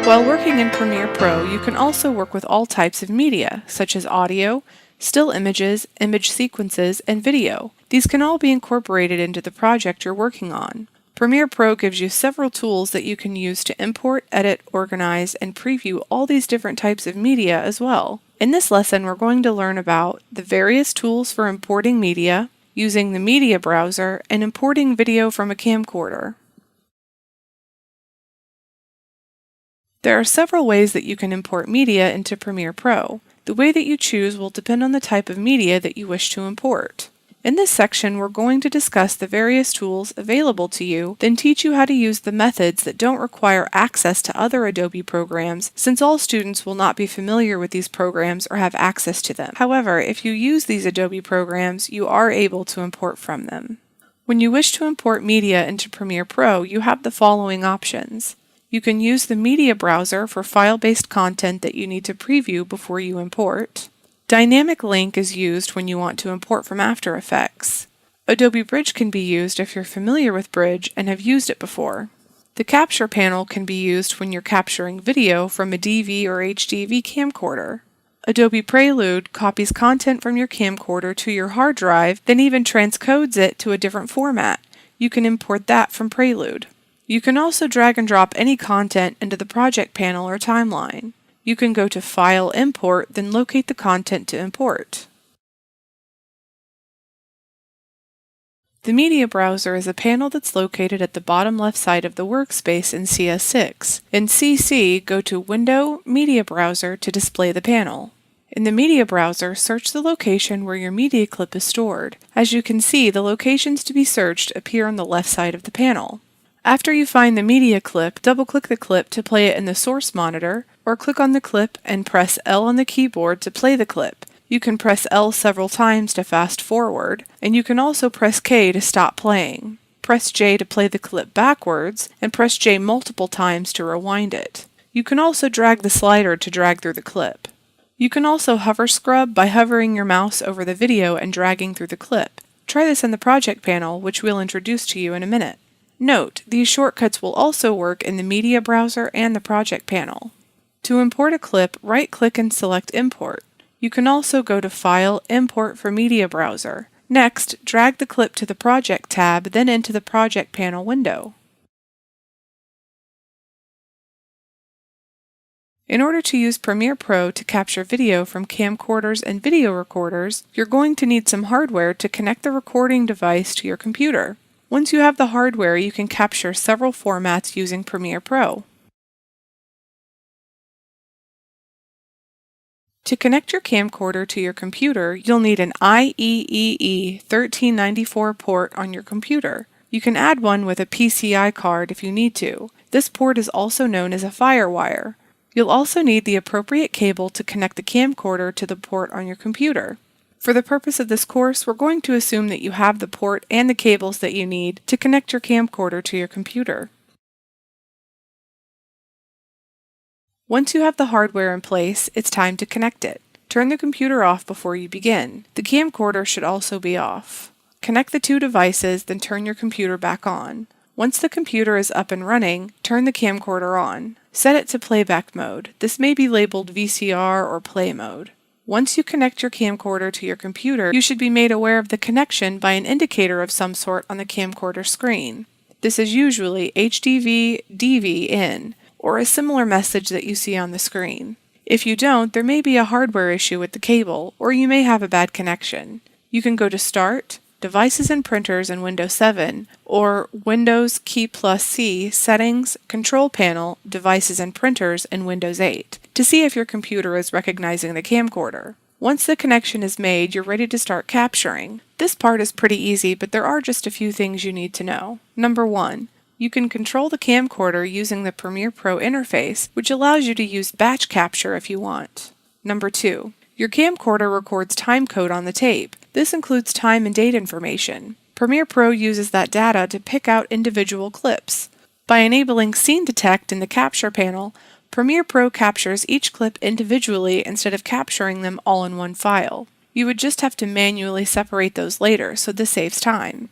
While working in Premiere Pro, you can also work with all types of media, such as audio, still images, image sequences, and video. These can all be incorporated into the project you're working on. Premiere Pro gives you several tools that you can use to import, edit, organize, and preview all these different types of media as well. In this lesson, we're going to learn about the various tools for importing media, using the media browser, and importing video from a camcorder. There are several ways that you can import media into Premiere Pro. The way that you choose will depend on the type of media that you wish to import. In this section, we're going to discuss the various tools available to you, then teach you how to use the methods that don't require access to other Adobe programs, since all students will not be familiar with these programs or have access to them. However, if you use these Adobe programs, you are able to import from them. When you wish to import media into Premiere Pro, you have the following options. You can use the media browser for file-based content that you need to preview before you import. Dynamic link is used when you want to import from After Effects. Adobe Bridge can be used if you're familiar with Bridge and have used it before. The capture panel can be used when you're capturing video from a DV or HDV camcorder. Adobe Prelude copies content from your camcorder to your hard drive, then even transcodes it to a different format. You can import that from Prelude. You can also drag and drop any content into the project panel or timeline. You can go to File, Import, then locate the content to import. The Media Browser is a panel that's located at the bottom left side of the workspace in CS6. In CC, go to Window, Media Browser to display the panel. In the Media Browser, search the location where your media clip is stored. As you can see, the locations to be searched appear on the left side of the panel. After you find the media clip, double-click the clip to play it in the source monitor, or click on the clip and press L on the keyboard to play the clip. You can press L several times to fast forward, and you can also press K to stop playing. Press J to play the clip backwards, and press J multiple times to rewind it. You can also drag the slider to drag through the clip. You can also hover scrub by hovering your mouse over the video and dragging through the clip. Try this in the project panel, which we'll introduce to you in a minute. Note, these shortcuts will also work in the Media Browser and the Project panel. To import a clip, right-click and select Import. You can also go to File, Import for Media Browser. Next, drag the clip to the Project tab, then into the Project panel window. In order to use Premiere Pro to capture video from camcorders and video recorders, you're going to need some hardware to connect the recording device to your computer. Once you have the hardware, you can capture several formats using Premiere Pro. To connect your camcorder to your computer, you'll need an IEEE 1394 port on your computer. You can add one with a PCI card if you need to. This port is also known as a FireWire. You'll also need the appropriate cable to connect the camcorder to the port on your computer. For the purpose of this course, we're going to assume that you have the port and the cables that you need to connect your camcorder to your computer. Once you have the hardware in place, it's time to connect it. Turn the computer off before you begin. The camcorder should also be off. Connect the two devices, then turn your computer back on. Once the computer is up and running, turn the camcorder on. Set it to playback mode. This may be labeled VCR or play mode. Once you connect your camcorder to your computer, you should be made aware of the connection by an indicator of some sort on the camcorder screen. This is usually HDV, DV in, or a similar message that you see on the screen. If you don't, there may be a hardware issue with the cable, or you may have a bad connection. You can go to Start, Devices and Printers in Windows 7, or Windows key plus C, Settings, Control Panel, Devices and Printers in Windows 8, to see if your computer is recognizing the camcorder. Once the connection is made, you're ready to start capturing. This part is pretty easy, but there are just a few things you need to know. Number 1. You can control the camcorder using the Premiere Pro interface, which allows you to use batch capture if you want. Number 2. Your camcorder records timecode on the tape. This includes time and date information. Premiere Pro uses that data to pick out individual clips. By enabling Scene Detect in the Capture panel, Premiere Pro captures each clip individually instead of capturing them all in one file. You would just have to manually separate those later, so this saves time.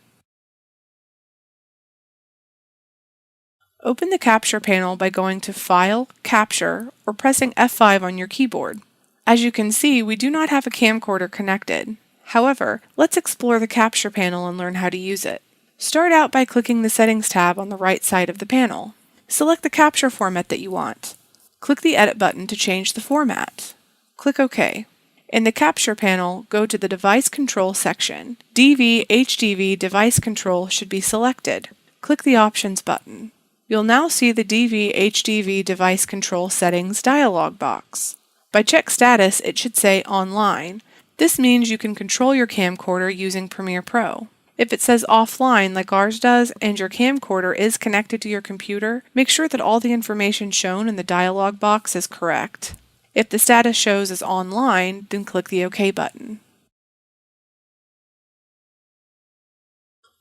Open the Capture panel by going to File, Capture, or pressing F5 on your keyboard. As you can see, we do not have a camcorder connected. However, let's explore the Capture panel and learn how to use it. Start out by clicking the Settings tab on the right side of the panel. Select the capture format that you want. Click the Edit button to change the format. Click OK. In the Capture panel, go to the Device Control section. DV/HDV Device Control should be selected. Click the Options button. You'll now see the DV/HDV Device Control Settings dialog box. By Check Status, it should say Online. This means you can control your camcorder using Premiere Pro. If it says offline like ours does and your camcorder is connected to your computer, make sure that all the information shown in the dialog box is correct. If the status shows as online, then click the OK button.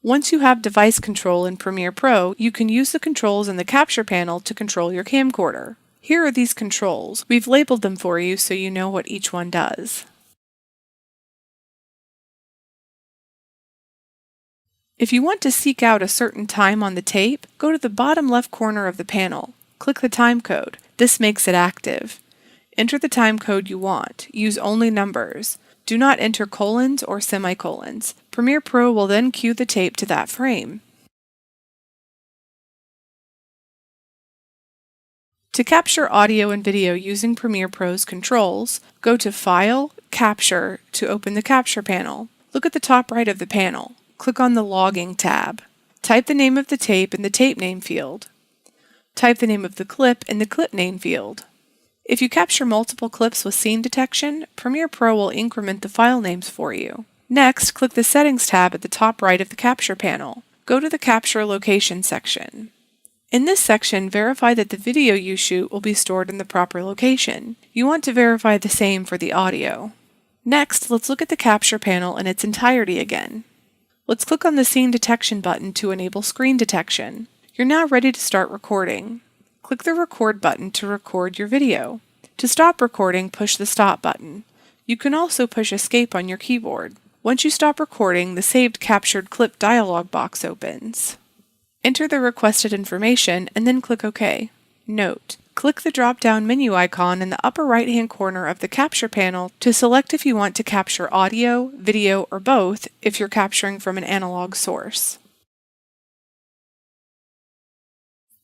Once you have device control in Premiere Pro, you can use the controls in the Capture panel to control your camcorder. Here are these controls. We've labeled them for you so you know what each one does. If you want to seek out a certain time on the tape, go to the bottom left corner of the panel. Click the timecode. This makes it active. Enter the timecode you want. Use only numbers. Do not enter colons or semicolons. Premiere Pro will then cue the tape to that frame. To capture audio and video using Premiere Pro's controls, go to File, Capture to open the Capture panel. Look at the top right of the panel. Click on the Logging tab. Type the name of the tape in the Tape Name field. Type the name of the clip in the Clip Name field. If you capture multiple clips with scene detection, Premiere Pro will increment the file names for you. Next, click the Settings tab at the top right of the Capture panel. Go to the Capture Location section. In this section, verify that the video you shoot will be stored in the proper location. You want to verify the same for the audio. Next, let's look at the Capture panel in its entirety again. Let's click on the Scene Detection button to enable screen detection. You're now ready to start recording. Click the Record button to record your video. To stop recording, push the Stop button. You can also push Escape on your keyboard. Once you stop recording, the Saved Captured Clip dialog box opens. Enter the requested information and then click OK. Note: click the drop-down menu icon in the upper right-hand corner of the Capture panel to select if you want to capture audio, video, or both if you're capturing from an analog source.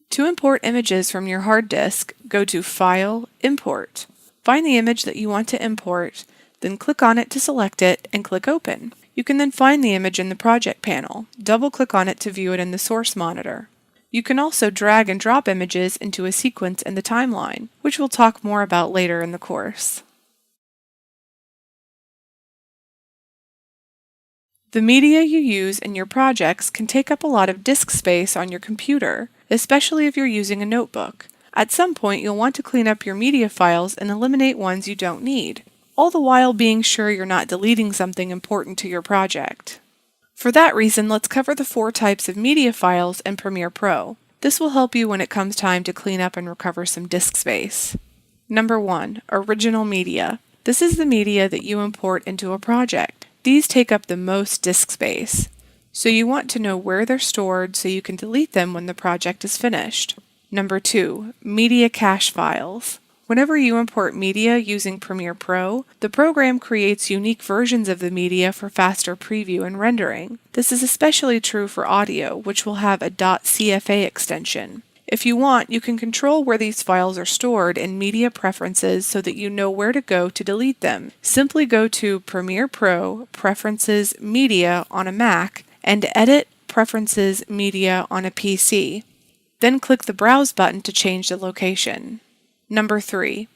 To import images from your hard disk, go to File, Import. Find the image that you want to import, then click on it to select it and click Open. You can then find the image in the Project panel. Double-click on it to view it in the Source Monitor. You can also drag and drop images into a sequence in the timeline, which we'll talk more about later in the course. The media you use in your projects can take up a lot of disk space on your computer, especially if you're using a notebook. At some point, you'll want to clean up your media files and eliminate ones you don't need, all the while being sure you're not deleting something important to your project. For that reason, let's cover the 4 types of media files in Premiere Pro. This will help you when it comes time to clean up and recover some disk space. Number 1. Original media. This is the media that you import into a project. These take up the most disk space, so you want to know where they're stored so you can delete them when the project is finished. Number 2. Media cache files. Whenever you import media using Premiere Pro, the program creates unique versions of the media for faster preview and rendering. This is especially true for audio, which will have a .cfa extension. If you want, you can control where these files are stored in Media Preferences so that you know where to go to delete them. Simply go to Premiere Pro, Preferences, Media on a Mac, and Edit Preferences, Media on a PC. Then click the Browse button to change the location. Number 3.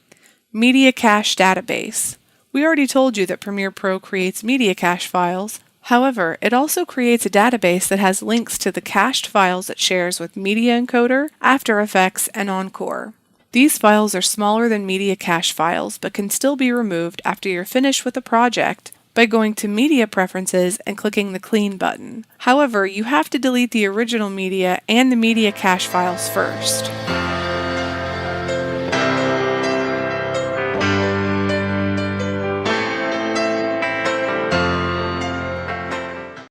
Media Cache Database. We already told you that Premiere Pro creates media cache files. However, it also creates a database that has links to the cached files it shares with Media Encoder, After Effects, and Encore. These files are smaller than media cache files but can still be removed after you're finished with a project by going to Media Preferences and clicking the Clean button. However, you have to delete the original media and the media cache files first.